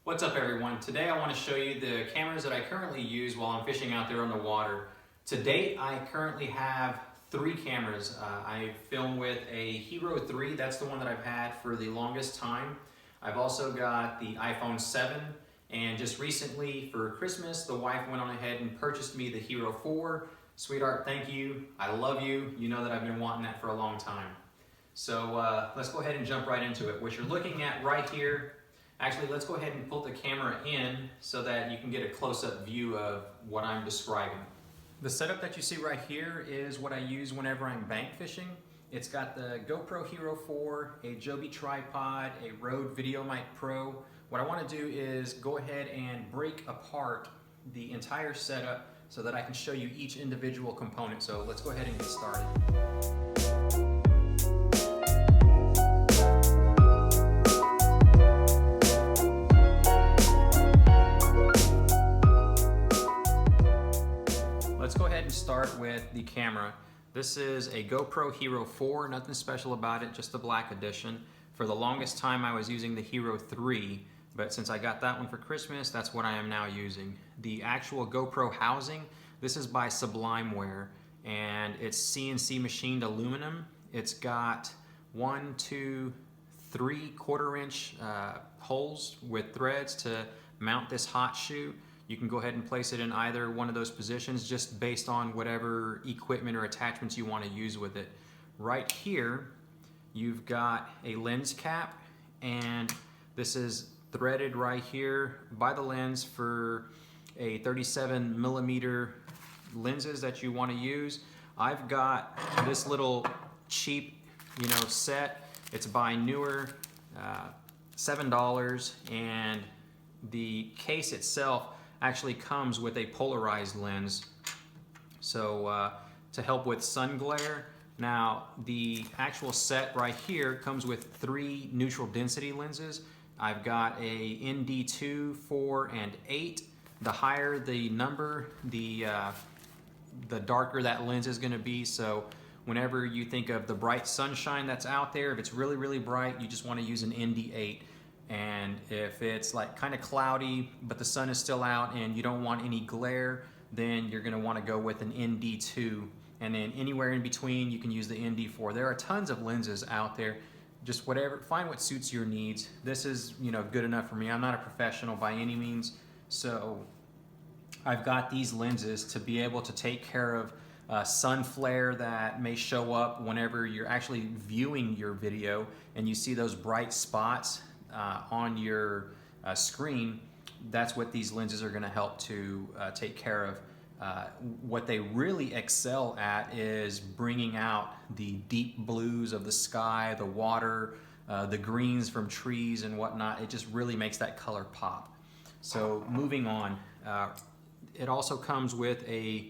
What's up everyone? Today I want to show you the cameras that I currently use while I'm fishing out there on the water. To date, I currently have 3 cameras. I film with a Hero 3, that's the one that I've had for the longest time. I've also got the iPhone 7, and just recently for Christmas, the wife went on ahead and purchased me the Hero 4. Sweetheart, thank you. I love you. You know that I've been wanting that for a long time. So let's go ahead and jump right into it. What you're looking at right here, actually, let's go ahead and pull the camera in so that you can get a close-up view of what I'm describing. The setup that you see right here is what I use whenever I'm bank fishing. It's got the Gopro Hero 4, a Joby tripod, a Rode VideoMic Pro. What I want to do is go ahead and break apart the entire setup so that I can show you each individual component. So let's go ahead and get started. Let's go ahead and start with the camera. This is a GoPro Hero 4, nothing special about it, just the black edition. For the longest time I was using the Hero 3, but since I got that one for Christmas, that's what I am now using. The actual GoPro Housing, this is by Sublimeware, and it's CNC machined aluminum. It's got 1, 2, 3 1/4-inch holes with threads to mount this hot shoe. You can go ahead and place it in either one of those positions just based on whatever equipment or attachments you want to use with it. Right here, you've got a lens cap, and this is threaded right here by the lens for a 37mm lenses that you want to use. I've got this little cheap, set. It's by Neewer, $7, and the case itself actually comes with a polarized lens, so to help with sun glare. Now the actual set right here comes with 3 neutral density lenses. I've got a ND2, 4, and 8. The higher the number, the darker that lens is going to be. So whenever you think of the bright sunshine that's out there, if it's really bright, you just want to use an ND8. And if it's like kind of cloudy but the sun is still out and you don't want any glare, then you're going to want to go with an ND2. And then anywhere in between you can use the ND4. There are tons of lenses out there. Just whatever, find what suits your needs. This is good enough for me. I'm not a professional by any means, so I've got these lenses to be able to take care of sun flare that may show up whenever you're actually viewing your video and you see those bright spots on your screen. That's what these lenses are going to help to take care of. What they really excel at is bringing out the deep blues of the sky, the water, the greens from trees and whatnot. It just really makes that color pop. So moving on, it also comes with a,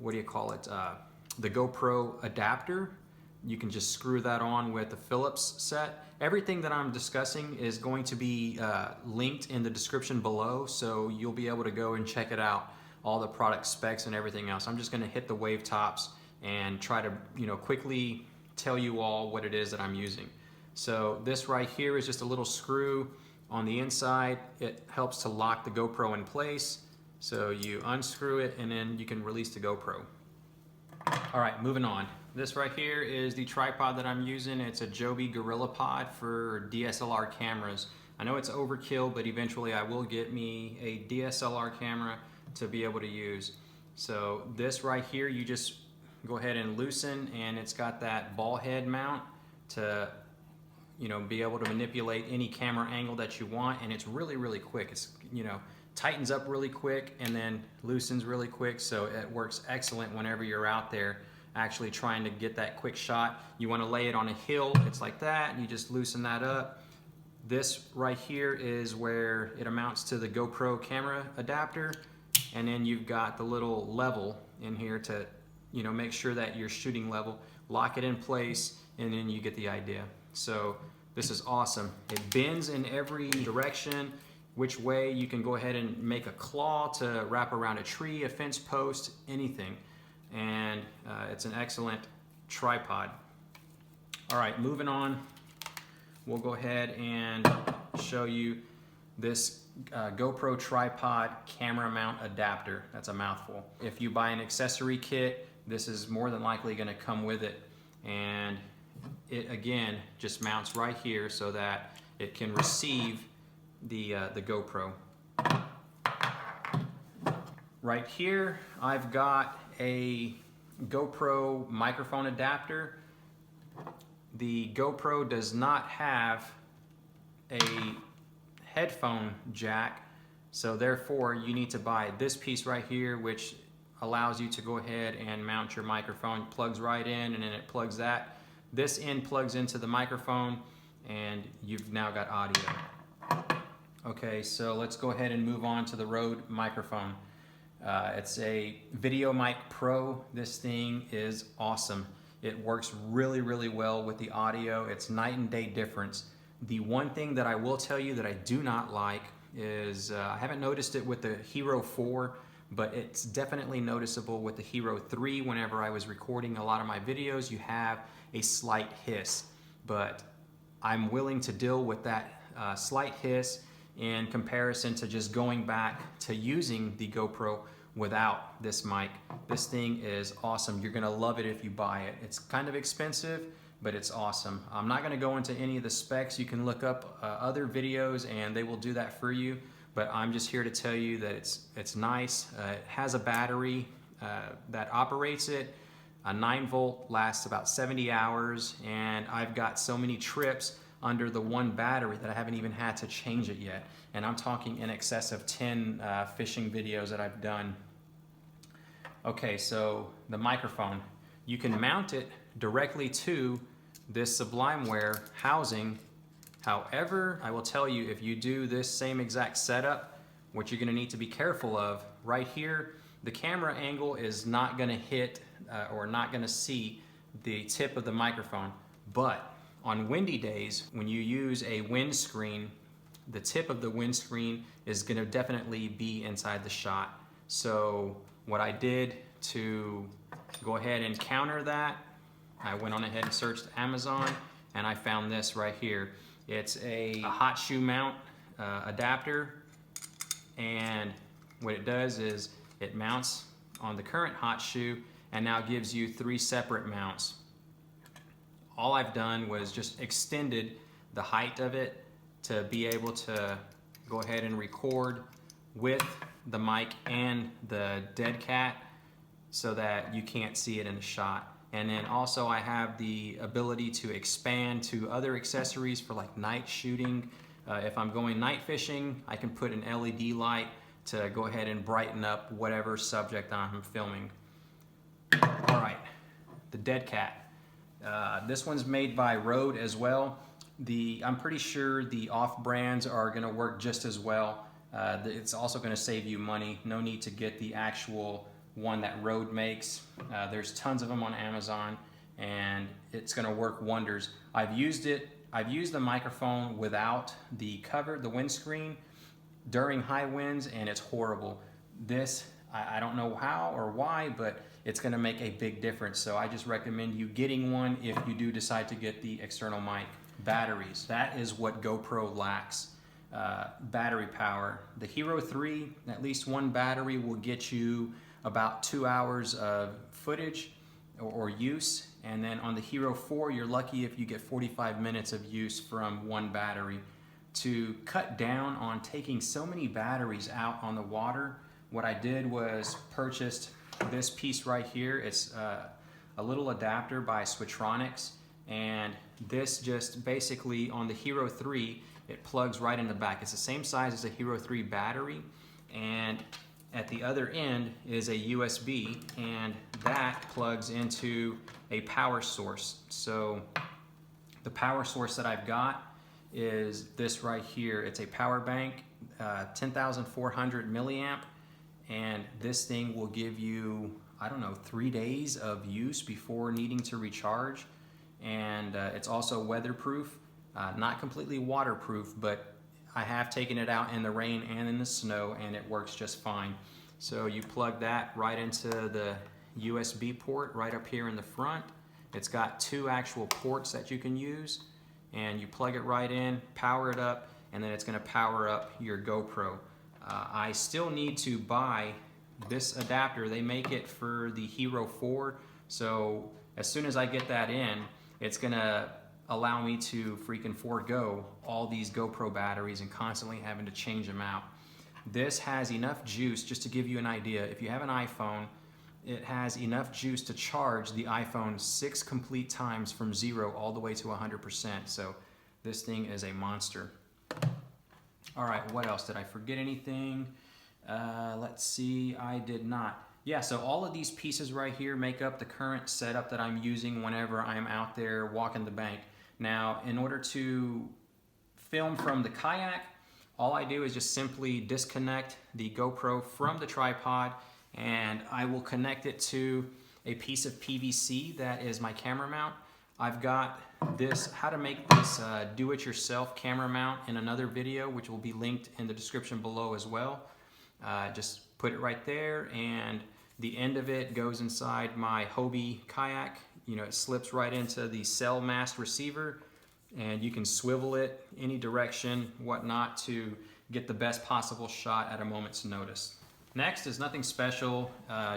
the Gopro Adapter. You can just screw that on with the Phillips set. Everything that I'm discussing is going to be linked in the description below, so you'll be able to go and check it out, all the product specs and everything else. I'm just going to hit the wave tops and try to quickly tell you all what it is that I'm using. So this right here is just a little screw on the inside. It helps to lock the GoPro in place. So you unscrew it and then you can release the GoPro. All right, moving on. This right here is the tripod that I'm using. It's a Joby GorillaPod for DSLR cameras. I know it's overkill, but eventually I will get me a DSLR camera to be able to use. So this right here, you just go ahead and loosen, and it's got that ball head mount to be able to manipulate any camera angle that you want, and it's really quick. It's tightens up really quick and then loosens really quick, so it works excellent whenever you're out there actually trying to get that quick shot. You want to lay it on a hill, it's like that, and you just loosen that up. This right here is where it amounts to the GoPro camera adapter, and then you've got the little level in here to make sure that you're shooting level. Lock it in place, and then you get the idea. So this is awesome. It bends in every direction. Which way you can go ahead and make a claw to wrap around a tree, a fence post, anything. And it's an excellent tripod. All right, moving on. We'll go ahead and show you this GoPro tripod camera mount adapter. That's a mouthful. If you buy an accessory kit, this is more than likely going to come with it, and it again just mounts right here so that it can receive the GoPro. Right here I've got a GoPro microphone adapter. The GoPro does not have a headphone jack, so therefore you need to buy this piece right here, which allows you to go ahead and mount your microphone. It plugs right in, and then it plugs that. This end plugs into the microphone, and you've now got audio. Okay, so let's go ahead and move on to the Rode microphone. It's a Video Mic Pro. This thing is awesome. It works really, really well with the audio. It's night and day difference. The one thing that I will tell you that I do not like is, I haven't noticed it with the Hero 4, but it's definitely noticeable with the Hero 3. Whenever I was recording a lot of my videos, you have a slight hiss, but I'm willing to deal with that slight hiss in comparison to just going back to using the GoPro without this mic. This thing is awesome. You're gonna love it if you buy it. It's kind of expensive, but it's awesome. I'm not gonna go into any of the specs. You can look up other videos and they will do that for you, but I'm just here to tell you that it's nice. It has a battery that operates it. A 9-volt lasts about 70 hours, and I've got so many trips under the one battery that I haven't even had to change it yet. And I'm talking in excess of 10 fishing videos that I've done. Okay, so the microphone. You can mount it directly to this Sublimeware housing. However, I will tell you, if you do this same exact setup, what you're gonna need to be careful of, right here, the camera angle is not gonna hit or not gonna see the tip of the microphone. But on windy days, when you use a windscreen, the tip of the windscreen is gonna definitely be inside the shot. So what I did to go ahead and counter that, I went on ahead and searched Amazon, and I found this right here. It's a hot shoe mount adapter, and what it does is it mounts on the current hot shoe and now gives you 3 separate mounts. All I've done was just extended the height of it to be able to go ahead and record with the mic and the dead cat so that you can't see it in the shot. And then also I have the ability to expand to other accessories for like night shooting. If I'm going night fishing, I can put an LED light to go ahead and brighten up whatever subject I'm filming. All right, the dead cat. This one's made by Rode as well. I'm pretty sure the off-brands are gonna work just as well. It's also gonna save you money. No need to get the actual one that Rode makes. There's tons of them on Amazon, and it's gonna work wonders. I've used the microphone without the cover, the windscreen, during high winds, and it's horrible. This, I don't know how or why, but it's gonna make a big difference. So I just recommend you getting one if you do decide to get the external mic. Batteries, that is what GoPro lacks. Battery power. The Hero 3, at least one battery will get you about 2 hours of footage or use. And then on the Hero 4, you're lucky if you get 45 minutes of use from one battery. To cut down on taking so many batteries out on the water, what I did was purchased this piece right here. It's a little adapter by Switchtronics, and this just basically, on the Hero 3, it plugs right in the back. It's the same size as a Hero 3 battery, and at the other end is a USB, and that plugs into a power source. So the power source that I've got is this right here. It's a power bank, 10,400 milliamp, and this thing will give you, I don't know, 3 days of use before needing to recharge. And it's also weatherproof, not completely waterproof, but I have taken it out in the rain and in the snow, and it works just fine. So you plug that right into the USB port right up here in the front. It's got 2 actual ports that you can use, and you plug it right in, power it up, and then it's going to power up your GoPro. I still need to buy this adapter. They make it for the Hero 4, so as soon as I get that in, it's going to allow me to freaking forego all these GoPro batteries and constantly having to change them out. This has enough juice, just to give you an idea, if you have an iPhone, it has enough juice to charge the iPhone 6 complete times from 0 all the way to 100%. So this thing is a monster. All right, what else? Did I forget anything? Let's see, I did not. Yeah, so all of these pieces right here make up the current setup that I'm using whenever I'm out there walking the bank. Now, in order to film from the kayak, all I do is just simply disconnect the GoPro from the tripod, and I will connect it to a piece of PVC that is my camera mount. I've got this, how to make this do-it-yourself camera mount in another video, which will be linked in the description below as well. Just put it right there, and the end of it goes inside my Hobie kayak. You know, it slips right into the cell mast receiver, and you can swivel it any direction, whatnot, to get the best possible shot at a moment's notice. Next is nothing special.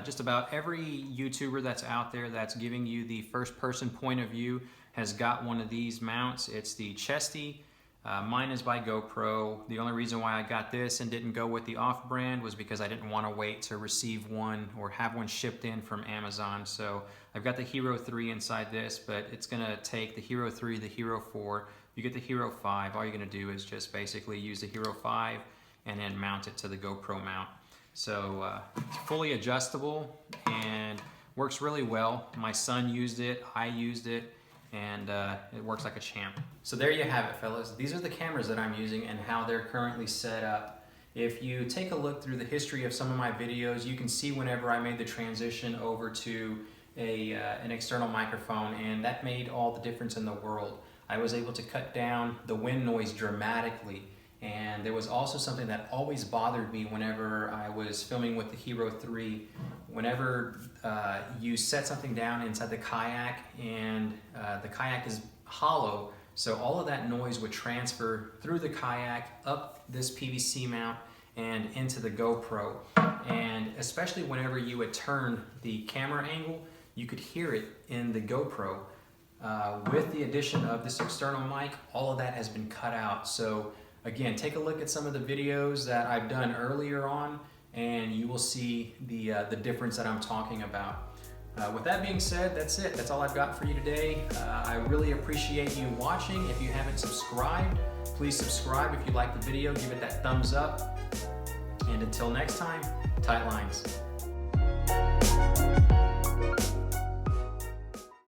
Just about every YouTuber that's out there that's giving you the first person point of view has got one of these mounts. It's the Chesty. Mine is by GoPro. The only reason why I got this and didn't go with the off-brand was because I didn't want to wait to receive one or have one shipped in from Amazon. So I've got the Hero 3 inside this, but it's gonna take the Hero 3, the Hero 4. You get the Hero 5, all you're gonna do is just basically use the Hero 5 and then mount it to the GoPro mount. So it's fully adjustable and works really well. My son used it, I used it, and it works like a champ. So there you have it, fellas. These are the cameras that I'm using and how they're currently set up. If you take a look through the history of some of my videos, you can see whenever I made the transition over to an external microphone, and that made all the difference in the world. I was able to cut down the wind noise dramatically. And there was also something that always bothered me whenever I was filming with the Hero 3. Whenever you set something down inside the kayak and the kayak is hollow, so all of that noise would transfer through the kayak, up this PVC mount, and into the GoPro. And especially whenever you would turn the camera angle, you could hear it in the GoPro. With the addition of this external mic, all of that has been cut out. So again, take a look at some of the videos that I've done earlier on, and you will see the difference that I'm talking about. With that being said, that's it. That's all I've got for you today. I really appreciate you watching. If you haven't subscribed, please subscribe. If you like the video, give it that thumbs up. And until next time, tight lines.